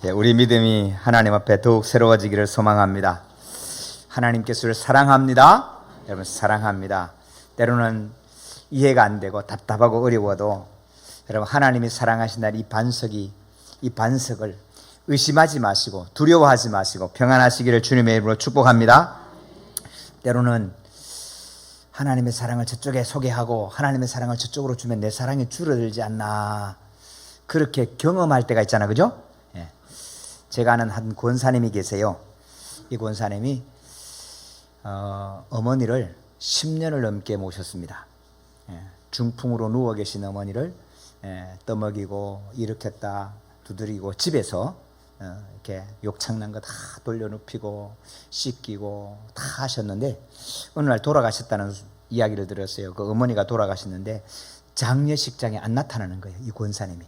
우리 믿음이 하나님 앞에 더욱 새로워지기를 소망합니다. 하나님께서를 사랑합니다. 여러분 사랑합니다. 때로는 이해가 안 되고 답답하고 어려워도 여러분 하나님이 사랑하신다는 이 반석을 의심하지 마시고 두려워하지 마시고 평안하시기를 주님의 이름으로 축복합니다. 때로는 하나님의 사랑을 저쪽에 소개하고 하나님의 사랑을 저쪽으로 주면 내 사랑이 줄어들지 않나 그렇게 경험할 때가 있잖아, 그죠? 제가 아는 한 권사님이 계세요. 이 권사님이 어머니를 10년을 넘게 모셨습니다. 중풍으로 누워 계신 어머니를 떠먹이고 일으켰다 두드리고 집에서 이렇게 욕창난 거 다 돌려눕히고 씻기고 다 하셨는데 어느 날 돌아가셨다는 이야기를 들었어요. 그 어머니가 돌아가셨는데 장례식장에 안 나타나는 거예요, 이 권사님이.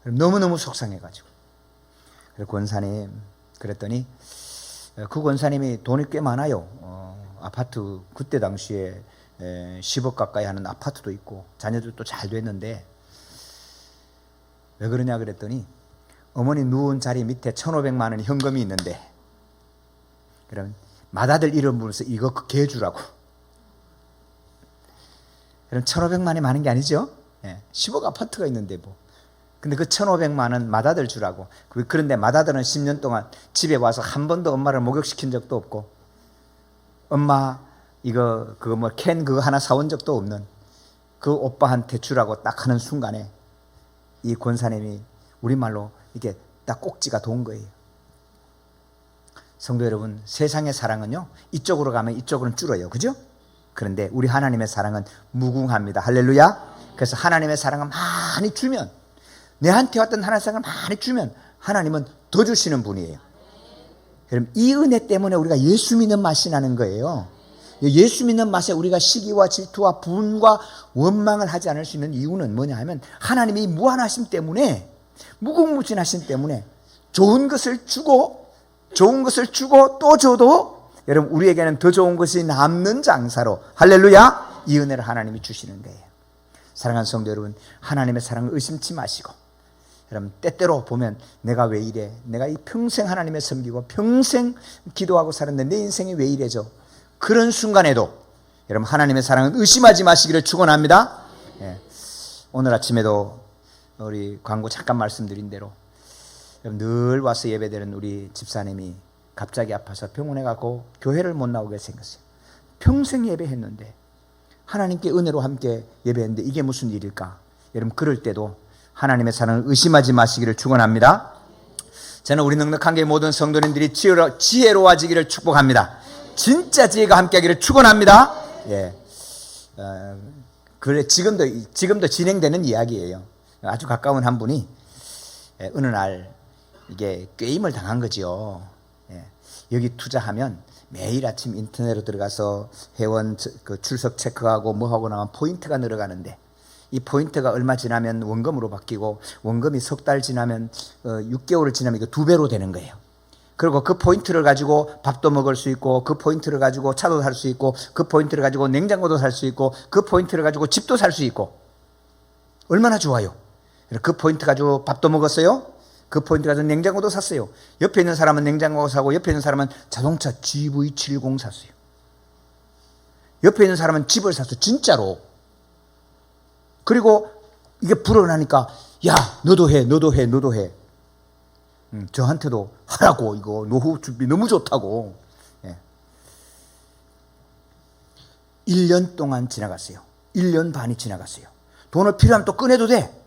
너무너무 속상해가지고. 그래서 권사님 그랬더니 그 권사님이 돈이 꽤 많아요. 아파트 그때 당시에 10억 가까이 하는 아파트도 있고 자녀들도 잘 됐는데 왜 그러냐 그랬더니 어머니 누운 자리 밑에 1,500만 원 현금이 있는데 그럼 맏아들 이름 부르면서 이거 걔 주라고. 그럼 1,500만 원이 많은 게 아니죠. 10억 아파트가 있는데 뭐. 근데 그 1,500만 원 맏아들 주라고. 그런데 맏아들은 10년 동안 집에 와서 한 번도 엄마를 목욕시킨 적도 없고 엄마 이거 그거 뭐 캔 그거 하나 사온 적도 없는 그 오빠한테 주라고 딱 하는 순간에 이 권사님이 우리말로 이게 딱 꼭지가 돈 거예요. 성도 여러분, 세상의 사랑은요 이쪽으로 가면 이쪽으로는 줄어요, 그죠? 그런데 우리 하나님의 사랑은 무궁합니다. 할렐루야. 그래서 하나님의 사랑을 많이 주면, 내한테 왔던 하나님의 사랑을 많이 주면 하나님은 더 주시는 분이에요. 여러분, 이 은혜 때문에 우리가 예수 믿는 맛이 나는 거예요. 예수 믿는 맛에 우리가 시기와 질투와 분과 원망을 하지 않을 수 있는 이유는 뭐냐 하면 하나님이 무한하심 때문에, 무궁무진하심 때문에 좋은 것을 주고 또 줘도 여러분 우리에게는 더 좋은 것이 남는 장사로, 할렐루야, 이 은혜를 하나님이 주시는 거예요. 사랑하는 성도 여러분, 하나님의 사랑을 의심치 마시고, 여러분 때때로 보면 내가 왜 이래, 내가 이 평생 하나님을 섬기고 평생 기도하고 살았는데 내 인생이 왜 이래죠? 그런 순간에도 여러분 하나님의 사랑은 의심하지 마시기를 축원합니다. 오늘 아침에도 우리 광고 잠깐 말씀드린 대로 늘 와서 예배드리는 우리 집사님이 갑자기 아파서 병원에 가고 교회를 못 나오게 생겼어요. 평생 예배했는데, 하나님께 은혜로 함께 예배했는데 이게 무슨 일일까? 여러분 그럴 때도 하나님의 사랑을 의심하지 마시기를 축원합니다. 저는 우리 넉넉한 교회 모든 성도님들이 지혜로워지기를 축복합니다. 진짜 지혜가 함께하기를 축원합니다. 그래 지금도 진행되는 이야기예요. 아주 가까운 한 분이 어느 날 이게 게임을 당한 거죠. 여기 투자하면 매일 아침 인터넷으로 들어가서 회원 그 출석 체크하고 뭐 하고 나면 포인트가 늘어가는데, 이 포인트가 얼마 지나면 원금으로 바뀌고 원금이 석 달 지나면 6개월을 지나면 이거 2배로 되는 거예요. 그리고 그 포인트를 가지고 밥도 먹을 수 있고, 그 포인트를 가지고 차도 살 수 있고, 그 포인트를 가지고 냉장고도 살 수 있고, 그 포인트를 가지고 집도 살 수 있고, 얼마나 좋아요. 그 포인트 가지고 밥도 먹었어요. 그 포인트 가지고 냉장고도 샀어요. 옆에 있는 사람은 냉장고 사고, 옆에 있는 사람은 자동차 GV70 샀어요. 옆에 있는 사람은 집을 샀어요, 진짜로. 그리고 이게 불어나니까 야 너도 해. 저한테도 하라고, 이거 노후 준비 너무 좋다고. 1년 동안 지나갔어요. 1년 반이 지나갔어요. 돈을 필요하면 또 꺼내도 돼.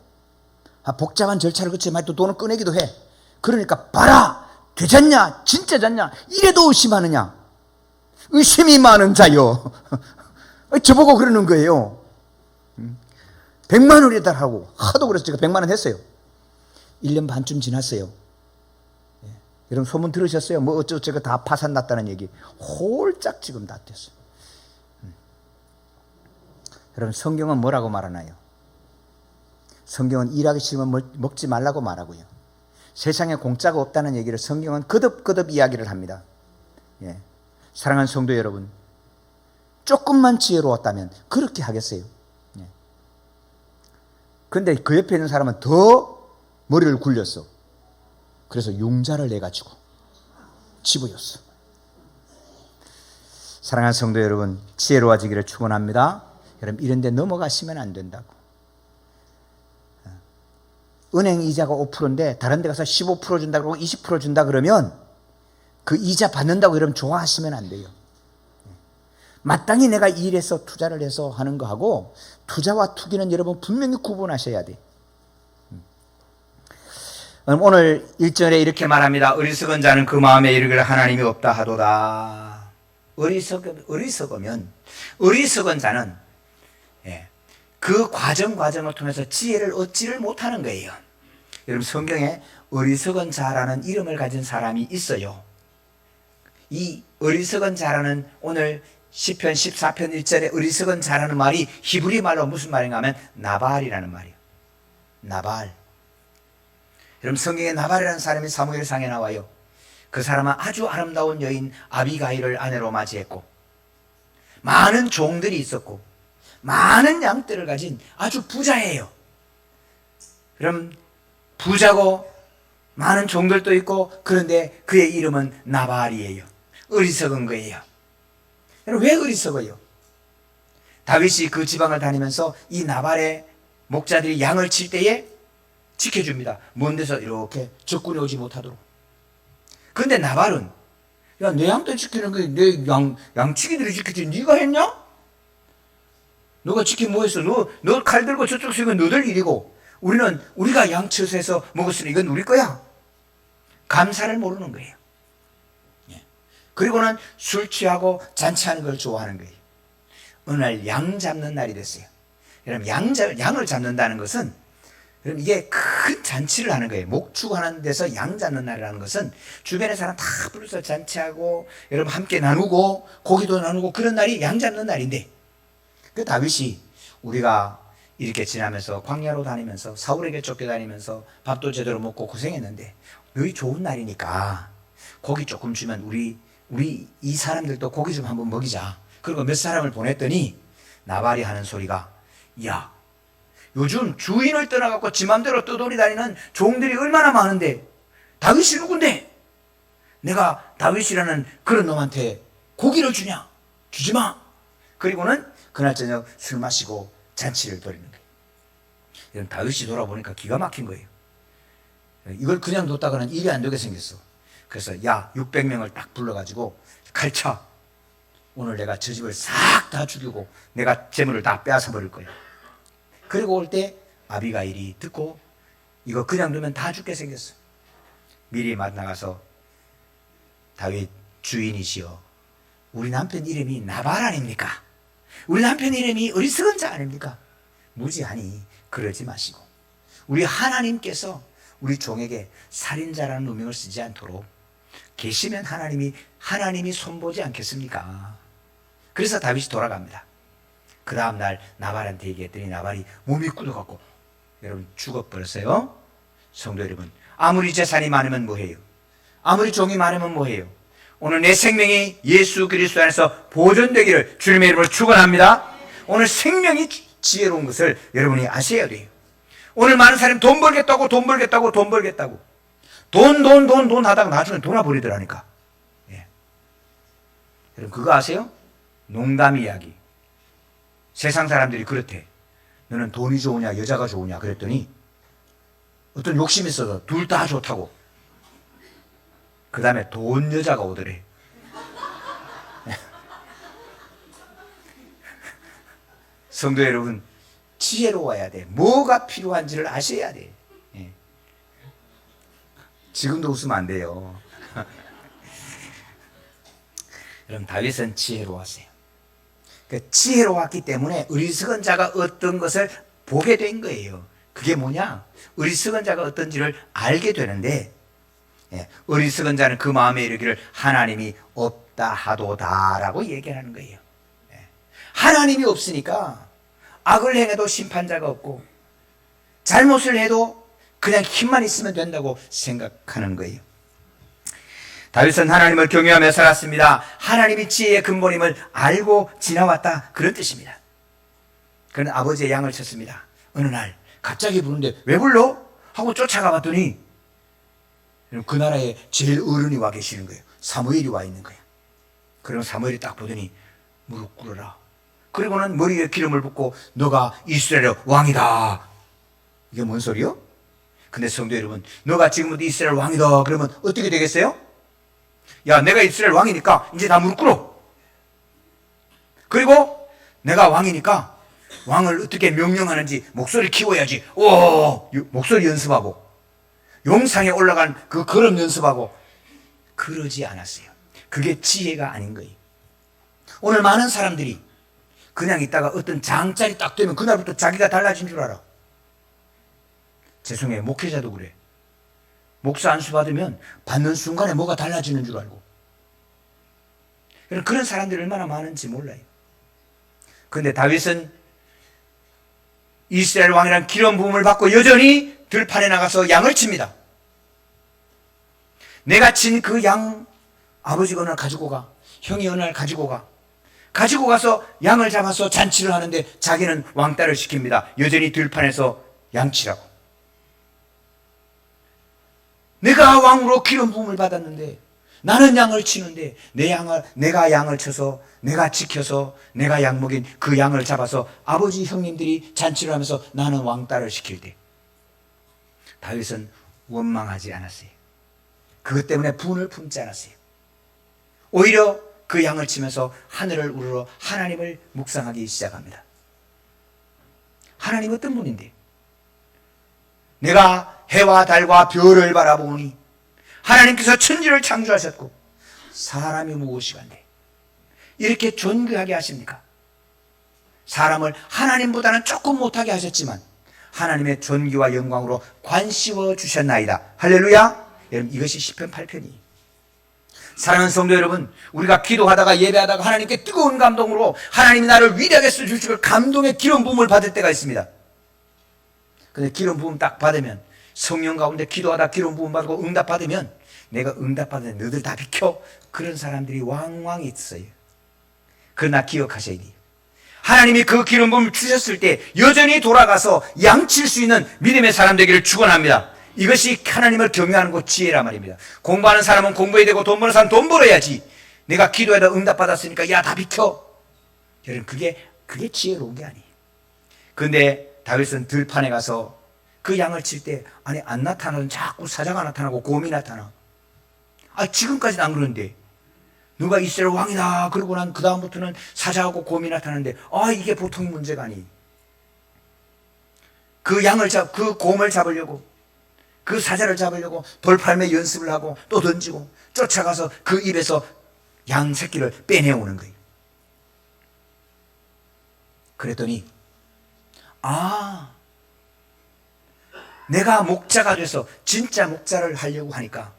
복잡한 절차를 거치면 또 돈을 꺼내기도 해. 그러니까 봐라, 되잖냐, 진짜 잤냐, 이래도 의심하느냐, 의심이 많은 자요. 저보고 그러는 거예요. 100만 원이다 하고 하도 그래서 제가 100만 원 했어요. 1년 반쯤 지났어요. 여러분 소문 들으셨어요? 뭐 어쩌고저쩌고 다 파산 났다는 얘기 홀짝 지금 다 됐어요. 여러분 성경은 뭐라고 말하나요? 성경은 일하기 싫으면 먹지 말라고 말하고요. 세상에 공짜가 없다는 얘기를 성경은 거듭 이야기를 합니다. 사랑하는 성도 여러분, 조금만 지혜로웠다면 그렇게 하겠어요. 그런데 그 옆에 있는 사람은 더 머리를 굴렸어. 그래서 융자를 내가지고 집어였어. 사랑하는 성도 여러분, 지혜로워지기를 축원합니다. 여러분, 이런 데 넘어가시면 안 된다고. 은행 이자가 5%인데 다른 데 가서 15% 준다 그러고 20% 준다 그러면 그 이자 받는다고 여러분 좋아하시면 안 돼요. 마땅히 내가 일해서 투자를 해서 하는 거하고 투자와 투기는 여러분 분명히 구분하셔야 돼. 오늘 1절에 이렇게 말합니다. 어리석은 자는 그 마음에 이르기를 하나님이 없다 하도다. 어리석은 자는 그 과정을 통해서 지혜를 얻지를 못하는 거예요. 여러분, 성경에 어리석은 자라는 이름을 가진 사람이 있어요. 이 어리석은 자라는, 오늘 시편 14편 1절에 어리석은 자라는 말이 히브리 말로 무슨 말인가 하면 나발이라는 말이에요. 나발. 여러분, 성경에 나발이라는 사람이 사무엘상에 나와요. 그 사람은 아주 아름다운 여인 아비가일을 아내로 맞이했고 많은 종들이 있었고 많은 양떼를 가진 아주 부자예요. 그럼 부자고 많은 종들도 있고, 그런데 그의 이름은 나발이에요. 어리석은 거예요. 왜 어리석어요? 다윗이 그 지방을 다니면서 이 나발의 목자들이 양을 칠 때에 지켜줍니다. 먼 데서 이렇게 적군이 오지 못하도록. 그런데 나발은, 야, 내 양떼 지키는 게 내 양치기들이 지키지 네가 했냐? 너가 지키 뭐 했어? 너 칼 들고 저쪽 서면 너들 일이고, 우리가 양치해서 먹었으니 이건 우리 거야. 감사를 모르는 거예요. 그리고는 술 취하고 잔치하는 걸 좋아하는 거예요. 어느 날 양 잡는 날이 됐어요. 여러분, 양을 잡는다는 것은, 여러분, 이게 큰 잔치를 하는 거예요. 목축하는 데서 양 잡는 날이라는 것은 주변의 사람 다 불러서 잔치하고, 여러분 함께 나누고 고기도 나누고 그런 날이 양 잡는 날인데, 그 다윗이 우리가 이렇게 지나면서 광야로 다니면서 사울에게 쫓겨다니면서 밥도 제대로 먹고 고생했는데, 너희 좋은 날이니까 고기 조금 주면 우리 이 사람들도 고기 좀 한번 먹이자. 그리고 몇 사람을 보냈더니 나발이 하는 소리가, 야, 요즘 주인을 떠나갖고 지 맘대로 떠돌이다니는 종들이 얼마나 많은데 다윗이 누군데 내가 다윗이라는 그런 놈한테 고기를 주냐? 주지 마. 그리고는 그날 저녁 술 마시고 잔치를 벌이는 거예요. 이런 다윗이 돌아보니까 기가 막힌 거예요. 이걸 그냥 뒀다가는 일이 안 되게 생겼어. 그래서 600명을 딱 불러가지고 칼차, 오늘 내가 저 집을 싹 다 죽이고 내가 재물을 다 빼앗아 버릴 거야. 그리고 올 때 아비가일이 듣고 이거 그냥 두면 다 죽게 생겼어. 미리 만나가서, 다윗 주인이시여, 우리 남편 이름이 나발 아닙니까? 우리 남편 이름이 어리석은 자 아닙니까? 무지하니 그러지 마시고 우리 하나님께서 우리 종에게 살인자라는 누명을 쓰지 않도록 계시면 하나님이 손보지 않겠습니까? 그래서 다윗이 돌아갑니다. 그 다음날 나발한테 얘기했더니 나발이 몸이 굳어갖고, 여러분, 죽어버렸어요. 성도 여러분, 아무리 재산이 많으면 뭐해요? 아무리 종이 많으면 뭐해요? 오늘 내 생명이 예수 그리스도 안에서 보존되기를 주님의 이름으로 축원합니다. 오늘 생명이 지혜로운 것을 여러분이 아셔야 돼요. 오늘 많은 사람이 돈 벌겠다고 돈 하다가 나중에 돌아버리더라니까. 여러분, 그거 아세요? 농담 이야기. 세상 사람들이 그렇대. 너는 돈이 좋으냐 여자가 좋으냐 그랬더니 어떤 욕심이 있어서 둘 다 좋다고. 그 다음에 돈 여자가 오더래. 성도 여러분, 지혜로워야 돼. 뭐가 필요한지를 아셔야 돼. 지금도 웃으면 안 돼요. 여러분, 다윗은 지혜로웠어요. 그 지혜로웠기 때문에 어리석은 자가 어떤 것을 보게 된 거예요. 그게 뭐냐? 어리석은 자가 어떤지를 알게 되는데, 어리석은 자는 그 마음에 이르기를 하나님이 없다 하도다라고 얘기하는 거예요. 하나님이 없으니까 악을 행해도 심판자가 없고 잘못을 해도 그냥 힘만 있으면 된다고 생각하는 거예요. 다윗은 하나님을 경외하며 살았습니다. 하나님이 지혜의 근본임을 알고 지나왔다, 그런 뜻입니다. 그는 아버지의 양을 쳤습니다. 어느 날 갑자기 부르는데 왜 불러? 하고 쫓아가 봤더니 그 나라에 제일 어른이 와 계시는 거예요. 사무엘이 와 있는 거예요. 그러면 사무엘이 딱 보더니 무릎 꿇어라. 그리고는 머리에 기름을 붓고 너가 이스라엘의 왕이다. 이게 뭔 소리요? 근데 성도 여러분, 너가 지금부터 이스라엘 왕이다 그러면 어떻게 되겠어요? 야, 내가 이스라엘 왕이니까 이제 다 무릎 꿇어. 그리고 내가 왕이니까 왕을 어떻게 명령하는지 목소리 키워야지. 오, 목소리 연습하고 용상에 올라간 그 걸음 연습하고. 그러지 않았어요. 그게 지혜가 아닌 거예요. 오늘 많은 사람들이 그냥 있다가 어떤 장짜리 딱 되면 그날부터 자기가 달라진 줄 알아. 죄송해요. 목회자도 그래. 목사 안수 받으면 받는 순간에 뭐가 달라지는 줄 알고. 그런 사람들이 얼마나 많은지 몰라요. 그런데 다윗은 이스라엘 왕이라는 기름 부음을 받고 여전히 들판에 나가서 양을 칩니다. 내가 친 그 양 아버지가 어느 날 가지고 가. 형이 어느 날 가지고 가. 가지고 가서 양을 잡아서 잔치를 하는데 자기는 왕따를 시킵니다. 여전히 들판에서 양치라고. 내가 왕으로 기름 부음을 받았는데 나는 양을 치는데 내가 양을 쳐서 내가 지켜서 내가 양 먹인 그 양을 잡아서 아버지 형님들이 잔치를 하면서 나는 왕따를 시킬 때 다윗은 원망하지 않았어요. 그것 때문에 분을 품지 않았어요. 오히려 그 양을 치면서 하늘을 우러러 하나님을 묵상하기 시작합니다. 하나님 어떤 분인데? 내가 해와 달과 별을 바라보니 하나님께서 천지를 창조하셨고 사람이 무엇이간데 이렇게 존귀하게 하십니까? 사람을 하나님보다는 조금 못하게 하셨지만 하나님의 존귀와 영광으로 관씌워 주셨나이다. 할렐루야. 여러분, 이것이 시편 8편이에요. 사랑하는 성도 여러분, 우리가 기도하다가 예배하다가 하나님께 뜨거운 감동으로 하나님이 나를 위대하게 써주시고 감동의 기름 부음을 받을 때가 있습니다. 근데 기름 부음 딱 받으면 성령 가운데 기도하다 기름 부음 받고 응답 받으면 내가 응답 받으면 너희들 다 비켜. 그런 사람들이 왕왕 있어요. 그러나 기억하셔야 돼요. 하나님이 그 기름 부음을 주셨을 때 여전히 돌아가서 양칠 수 있는 믿음의 사람 되기를 축원합니다. 이것이 하나님을 경외하는 것 지혜란 말입니다. 공부하는 사람은 공부해야 되고 돈 버는 사람은 돈 벌어야지. 내가 기도해다 응답 받았으니까 야, 다 비켜. 여러분, 그게 지혜로운 게 아니에요. 그런데 다윗은 들판에 가서 그 양을 칠 때 아니 안 나타나는 자꾸 사자가 나타나고 곰이 나타나. 지금까지는 안 그러는데 누가 이스라엘 왕이다 그러고 난 그 다음부터는 사자하고 곰이 나타나는데 이게 보통의 문제가 아니에요. 그 곰을 잡으려고 그 사자를 잡으려고 돌팔매 연습을 하고 또 던지고 쫓아가서 그 입에서 양 새끼를 빼내오는 거예요. 그랬더니 내가 목자가 돼서 진짜 목자를 하려고 하니까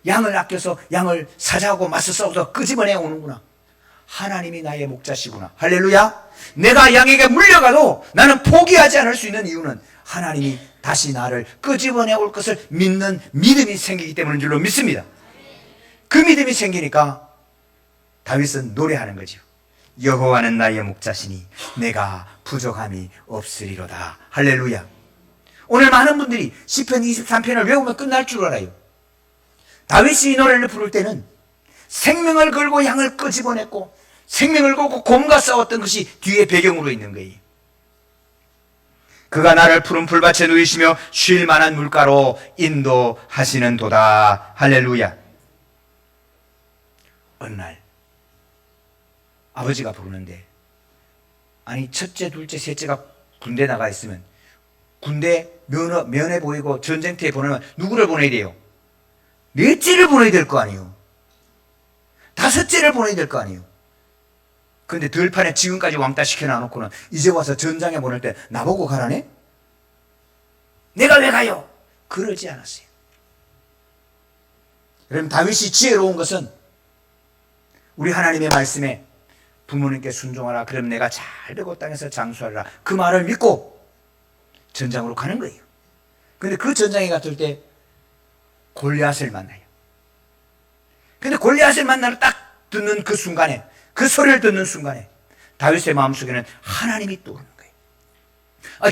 양을 아껴서 양을 사자하고 맞서 싸워서 끄집어내 오는구나. 하나님이 나의 목자시구나. 할렐루야. 내가 양에게 물려가도 나는 포기하지 않을 수 있는 이유는 하나님이 다시 나를 끄집어내 올 것을 믿는 믿음이 생기기 때문인 줄로 믿습니다. 그 믿음이 생기니까 다윗은 노래하는 거죠. 여호와는 나의 목자시니 내가 부족함이 없으리로다. 할렐루야. 오늘 많은 분들이 시편 23편을 외우면 끝날 줄 알아요. 다윗이 이 노래를 부를 때는 생명을 걸고 양을 끄집어냈고 생명을 걸고 곰과 싸웠던 것이 뒤에 배경으로 있는 거예요. 그가 나를 푸른 풀밭에 누이시며 쉴 만한 물가로 인도하시는 도다. 할렐루야. 어느 날 아버지가 부르는데 첫째, 둘째, 셋째가 군대 나가 있으면 군대 면회 보이고 전쟁터에 보내면 누구를 보내야 돼요? 넷째를 보내야 될 거 아니에요. 다섯째를 보내야 될 거 아니에요. 그런데 들판에 지금까지 왕따 시켜놔놓고는 이제 와서 전장에 보낼 때 나보고 가라네? 내가 왜 가요? 그러지 않았어요. 여러분, 다윗이 지혜로운 것은 우리 하나님의 말씀에 부모님께 순종하라. 그럼 내가 잘 되고 땅에서 장수하리라. 그 말을 믿고 전장으로 가는 거예요. 그런데 그 전장에 갔을 때 골리앗을 만나요. 근데 골리앗을 만나러 딱 듣는 그 순간에, 그 소리를 듣는 순간에 다윗의 마음속에는 하나님이 떠오르는 거예요.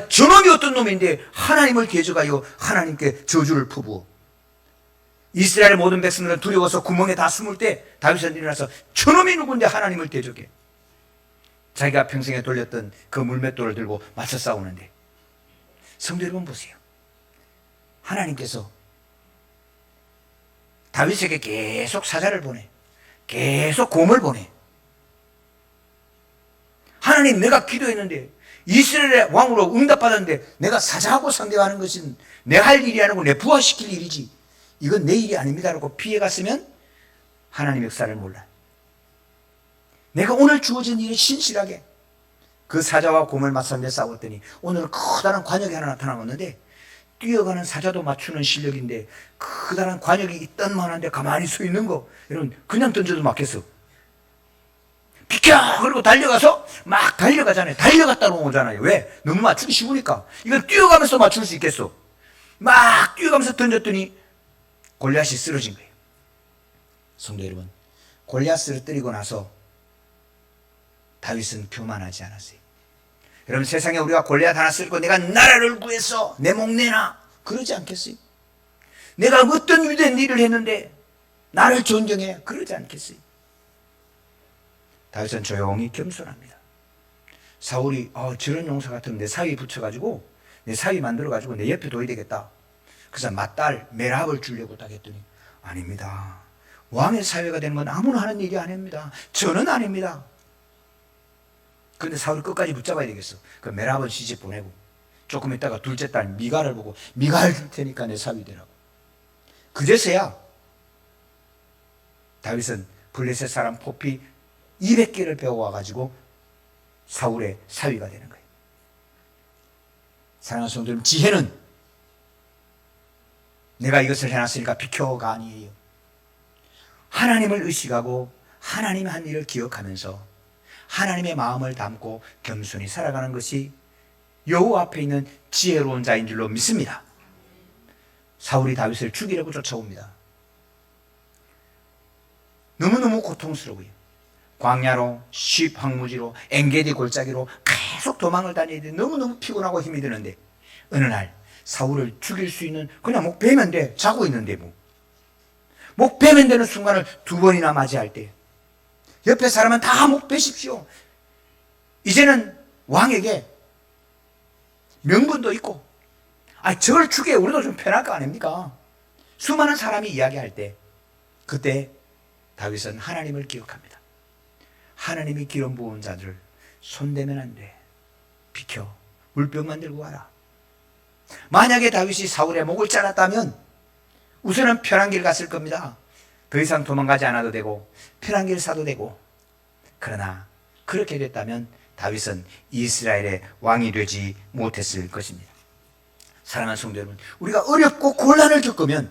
저놈이 어떤 놈인데 하나님을 대적하여 하나님께 저주를 퍼부어. 이스라엘의 모든 백성들은 두려워서 구멍에 다 숨을 때 다윗은 일어나서 저놈이 누군데 하나님을 대적해. 자기가 평생에 돌렸던 그 물맷돌을 들고 맞서 싸우는데, 성도 여러분 보세요. 하나님께서 다윗에게 계속 사자를 보내, 계속 곰을 보내. 하나님, 내가 기도했는데 이스라엘의 왕으로 응답받았는데 내가 사자하고 상대하는 것은 내 할 일이 아니고 내 부하시킬 일이지, 이건 내 일이 아닙니다라고 피해갔으면 하나님 역사를 몰라. 내가 오늘 주어진 일에 신실하게 그 사자와 곰을 맞서며 싸웠더니 오늘은 커다란 관역이 하나 나타나왔는데, 뛰어가는 사자도 맞추는 실력인데 커다란 관역이 있단 만한데 가만히 서 있는 거, 여러분 그냥 던져도 맞겠어. 비켜! 그리고 달려가서 막 달려가잖아요. 달려갔다 오잖아요. 왜? 너무 맞추기 쉬우니까. 이건 뛰어가면서 맞출 수 있겠어. 막 뛰어가면서 던졌더니 골리앗이 쓰러진 거예요. 성도 여러분, 골리앗을 쓰러뜨리고 나서 다윗은 교만하지 않았어요. 여러분, 세상에 우리가 골리앗 하나 쓰고 내가 나라를 구했어, 내 목 내놔, 그러지 않겠어요? 내가 어떤 위대한 일을 했는데 나를 존경해, 그러지 않겠어요? 다윗은 조용히 겸손합니다. 사울이 저런 용사 같으면 내 사위 붙여가지고, 내 사위 만들어가지고 내 옆에 둬야 되겠다. 그래서 맏딸 메라합을 주려고 딱 했더니, 아닙니다. 왕의 사위가 되는 건 아무나 하는 일이 아닙니다. 저는 아닙니다. 근데 사울이 끝까지 붙잡아야 되겠어. 그 메라합은 시집 보내고, 조금 있다가 둘째 딸 미갈을 보고, 미갈 줄 테니까 내 사위 되라고. 그제서야 다윗은 블레셋 사람 포피 200개를 배워와가지고 사울의 사위가 되는 거예요. 사랑하는 성도 여러분, 지혜는 내가 이것을 해놨으니까 비켜가 아니에요. 하나님을 의식하고 하나님의 한 일을 기억하면서 하나님의 마음을 담고 겸손히 살아가는 것이 여호와 앞에 있는 지혜로운 자인 줄로 믿습니다. 사울이 다윗을 죽이려고 쫓아옵니다. 너무너무 고통스러워요. 광야로, 쉽 황무지로, 엔게디 골짜기로 계속 도망을 다녀야 돼. 너무너무 피곤하고 힘이 드는데, 어느 날 사울을 죽일 수 있는, 그냥 목 베면 돼. 자고 있는데 뭐. 목 베면 되는 순간을 2번이나 맞이할 때 옆에 사람은 다 목 베십시오. 이제는 왕에게 명분도 있고, 저걸 죽여 우리도 좀 편할 거 아닙니까? 수많은 사람이 이야기할 때, 그때 다윗은 하나님을 기억합니다. 하나님이 기름 부은 자들 손대면 안 돼. 비켜. 물병만 들고 와라. 만약에 다윗이 사울의 목을 잘랐다면 우선은 편한 길 갔을 겁니다. 더 이상 도망가지 않아도 되고 편한 길 사도 되고. 그러나 그렇게 됐다면 다윗은 이스라엘의 왕이 되지 못했을 것입니다. 사랑하는 성도 여러분, 우리가 어렵고 곤란을 겪으면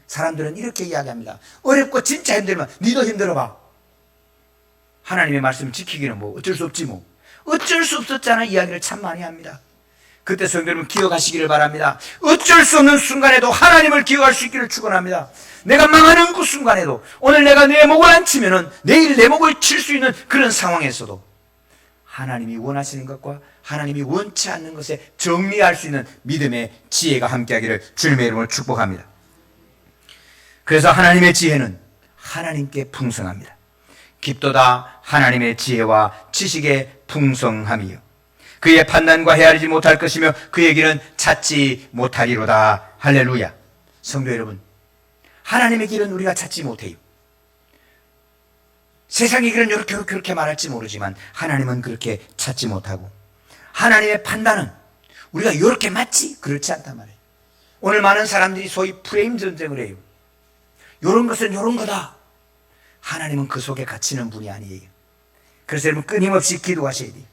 사람들은 이렇게 이야기합니다. 어렵고 진짜 힘들면 니도 힘들어봐. 하나님의 말씀 지키기는 뭐 어쩔 수 없지 뭐. 어쩔 수 없었잖아 이야기를 참 많이 합니다. 그때 성도 여러분 기억하시기를 바랍니다. 어쩔 수 없는 순간에도 하나님을 기억할 수 있기를 축원합니다. 내가 망하는 그 순간에도, 오늘 내가 내 목을 안 치면은 내일 내 목을 칠 수 있는 그런 상황에서도 하나님이 원하시는 것과 하나님이 원치 않는 것에 정리할 수 있는 믿음의 지혜가 함께하기를 주님의 이름으로 축복합니다. 그래서 하나님의 지혜는 하나님께 풍성합니다. 깊도다 하나님의 지혜와 지식의 풍성함이요, 그의 판단과 헤아리지 못할 것이며 그의 길은 찾지 못하리로다. 할렐루야. 성도 여러분, 하나님의 길은 우리가 찾지 못해요. 세상의 길은 이렇게 그렇게 말할지 모르지만 하나님은 그렇게 찾지 못하고, 하나님의 판단은 우리가 이렇게 맞지? 그렇지 않단 말이에요. 오늘 많은 사람들이 소위 프레임 전쟁을 해요. 이런 것은 이런 거다. 하나님은 그 속에 갇히는 분이 아니에요. 그래서 여러분 끊임없이 기도하셔야 돼요.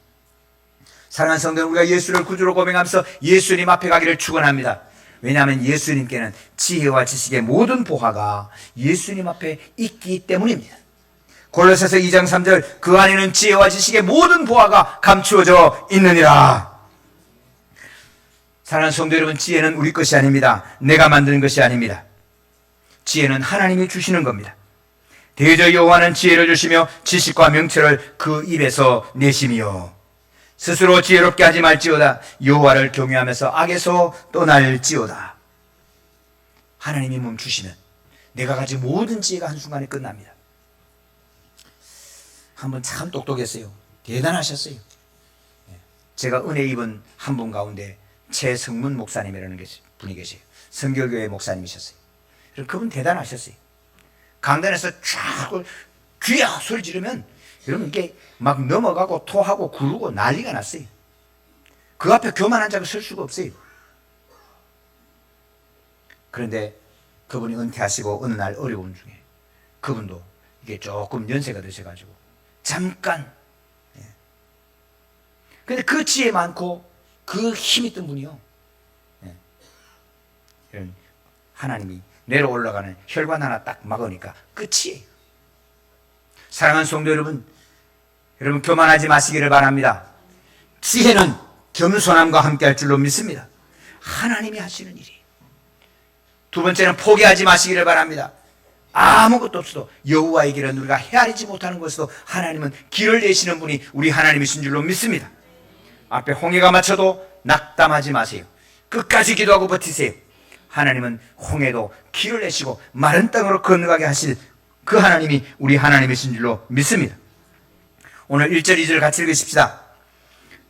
사랑하는 성도 여러분, 우리가 예수를 구주로 고백하면서 예수님 앞에 가기를 축원합니다. 왜냐하면 예수님께는 지혜와 지식의 모든 보화가 예수님 앞에 있기 때문입니다. 골로새서 2장 3절, 그 안에는 지혜와 지식의 모든 보화가 감추어져 있느니라. 사랑하는 성도 여러분, 지혜는 우리 것이 아닙니다. 내가 만드는 것이 아닙니다. 지혜는 하나님이 주시는 겁니다. 대저 여호와는 지혜를 주시며 지식과 명철을 그 입에서 내시며. 스스로 지혜롭게 하지 말지어다. 여호와를 경외하면서 악에서 떠날지어다. 하나님이 멈추시면 내가 가진 모든 지혜가 한순간에 끝납니다. 한번 참 똑똑했어요. 대단하셨어요. 제가 은혜 입은 한 분 가운데 최성문 목사님이라는 분이 계세요. 성결교회 목사님이셨어요. 그분 대단하셨어요. 강단에서 쫙 귀야 소리 지르면 여러분 이게 막 넘어가고 토하고 구르고 난리가 났어요. 그 앞에 교만한 자가 설 수가 없어요. 그런데 그분이 은퇴하시고 어느 날 어려움 중에 그분도 이게 조금 연세가 드셔가지고 잠깐, 근데 그 지혜 많고 그 힘 있던 분이요, 이런 하나님이 내려 올라가는 혈관 하나 딱 막으니까 끝이에요. 사랑하는 성도 여러분, 여러분 교만하지 마시기를 바랍니다. 지혜는 겸손함과 함께 할 줄로 믿습니다. 하나님이 하시는 일이에요. 두 번째는 포기하지 마시기를 바랍니다. 아무것도 없어도 여호와의 길은 우리가 헤아리지 못하는 것으로 하나님은 길을 내시는 분이 우리 하나님이신 줄로 믿습니다. 앞에 홍해가 맞춰도 낙담하지 마세요. 끝까지 기도하고 버티세요. 하나님은 홍해도 길을 내시고 마른 땅으로 건너가게 하실 그 하나님이 우리 하나님이신 줄로 믿습니다. 오늘 1절 2절 같이 읽으십시다.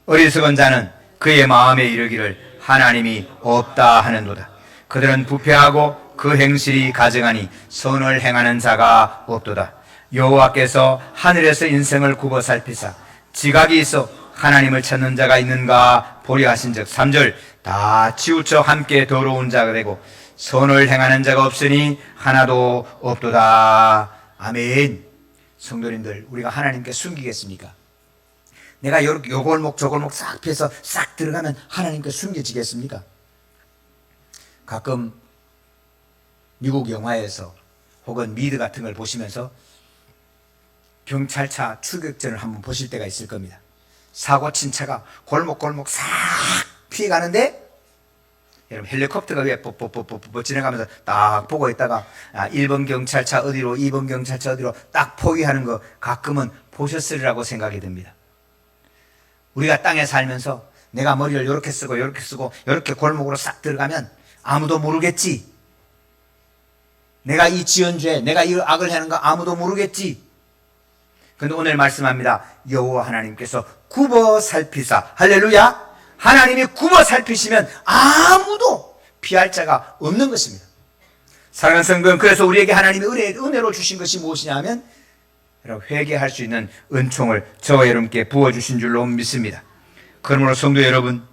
어리석은 자는 그의 마음에 이르기를 하나님이 없다 하는도다. 그들은 부패하고 그 행실이 가증하니 선을 행하는 자가 없도다. 여호와께서 하늘에서 인생을 굽어 살피사 지각이 있어 하나님을 찾는 자가 있는가 보려 하신즉 3절 다 치우쳐 함께 더러운 자가 되고 선을 행하는 자가 없으니 하나도 없도다. 아멘. 성도님들, 우리가 하나님께 숨기겠습니까? 내가 요 골목 저 골목 싹 피해서 싹 들어가면 하나님께 숨겨지겠습니까? 가끔 미국 영화에서 혹은 미드 같은 걸 보시면서 경찰차 출격전을 한번 보실 때가 있을 겁니다. 사고 친 차가 골목골목 싹 피해가는데 여러분 헬리콥터가 위에 뽀뽀뽀뽀뽀 지나가면서 딱 보고 있다가 1번 경찰차 어디로 2번 경찰차 어디로 딱 포위하는 거 가끔은 보셨으리라고 생각이 듭니다. 우리가 땅에 살면서 내가 머리를 이렇게 쓰고 이렇게 쓰고 이렇게 골목으로 싹 들어가면 아무도 모르겠지. 내가 이 지은 죄, 내가 이 악을 하는 거 아무도 모르겠지. 그런데 오늘 말씀합니다. 여호와 하나님께서 굽어 살피사, 할렐루야. 하나님이 굽어 살피시면 아무도 피할 자가 없는 것입니다. 사랑하는 성도는 그래서 우리에게 하나님이 은혜로 주신 것이 무엇이냐 하면 회개할 수 있는 은총을 저와 여러분께 부어주신 줄로 믿습니다. 그러므로 성도 여러분,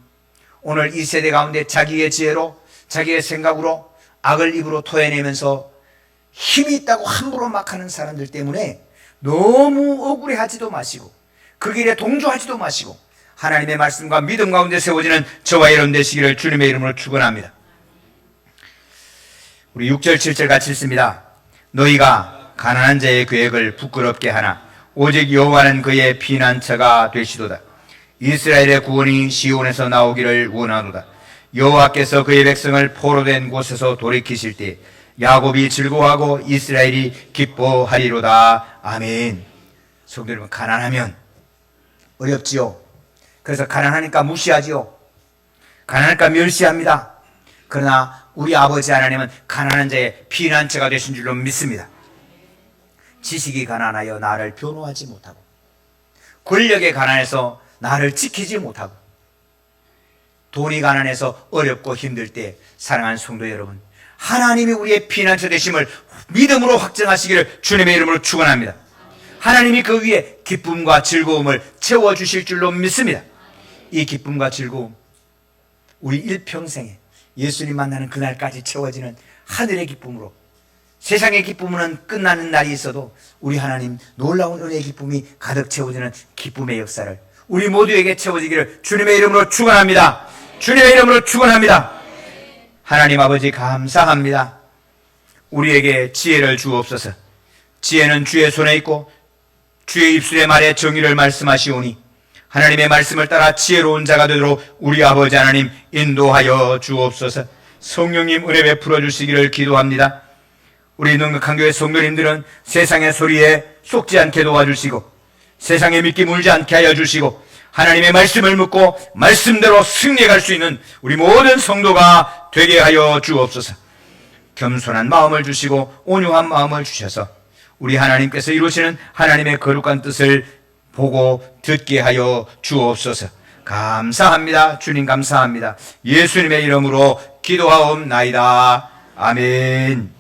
오늘 이 세대 가운데 자기의 지혜로 자기의 생각으로 악을 입으로 토해내면서 힘이 있다고 함부로 막 하는 사람들 때문에 너무 억울해하지도 마시고 그 길에 동조하지도 마시고 하나님의 말씀과 믿음 가운데 세워지는 저와 여러분 되시기를 주님의 이름으로 축원합니다. 우리 6절 7절 같이 읽습니다. 너희가 가난한 자의 계획을 부끄럽게 하나 오직 여호와는 그의 피난처가 되시도다. 이스라엘의 구원이 시온에서 나오기를 원하도다. 여호와께서 그의 백성을 포로된 곳에서 돌이키실 때 야곱이 즐거워하고 이스라엘이 기뻐하리로다. 아멘. 성도 여러분, 가난하면 어렵지요. 그래서 가난하니까 무시하지요. 가난하니까 멸시합니다. 그러나 우리 아버지 하나님은 가난한 자의 피난처가 되신 줄로 믿습니다. 지식이 가난하여 나를 변호하지 못하고 권력에 가난해서 나를 지키지 못하고 돈이 가난해서 어렵고 힘들 때 사랑하는 성도 여러분, 하나님이 우리의 피난처 되심을 믿음으로 확정하시기를 주님의 이름으로 축원합니다. 하나님이 그 위에 기쁨과 즐거움을 채워주실 줄로 믿습니다. 이 기쁨과 즐거움, 우리 일평생에 예수님 만나는 그날까지 채워지는 하늘의 기쁨으로, 세상의 기쁨은 끝나는 날이 있어도 우리 하나님 놀라운 은혜의 기쁨이 가득 채워지는 기쁨의 역사를 우리 모두에게 채워지기를 주님의 이름으로 축원합니다. 주님의 이름으로 축원합니다. 하나님 아버지 감사합니다. 우리에게 지혜를 주옵소서. 지혜는 주의 손에 있고 주의 입술의 말에 정의를 말씀하시오니 하나님의 말씀을 따라 지혜로운 자가 되도록 우리 아버지 하나님 인도하여 주옵소서. 성령님 은혜 베풀어 주시기를 기도합니다. 우리 능력한 교회 성도님들은 세상의 소리에 속지 않게 도와주시고 세상의 미끼 물지 않게 하여 주시고 하나님의 말씀을 묻고 말씀대로 승리해 갈 수 있는 우리 모든 성도가 되게 하여 주옵소서. 겸손한 마음을 주시고 온유한 마음을 주셔서 우리 하나님께서 이루시는 하나님의 거룩한 뜻을 보고 듣게 하여 주옵소서. 감사합니다. 주님 감사합니다. 예수님의 이름으로 기도하옵나이다. 아멘.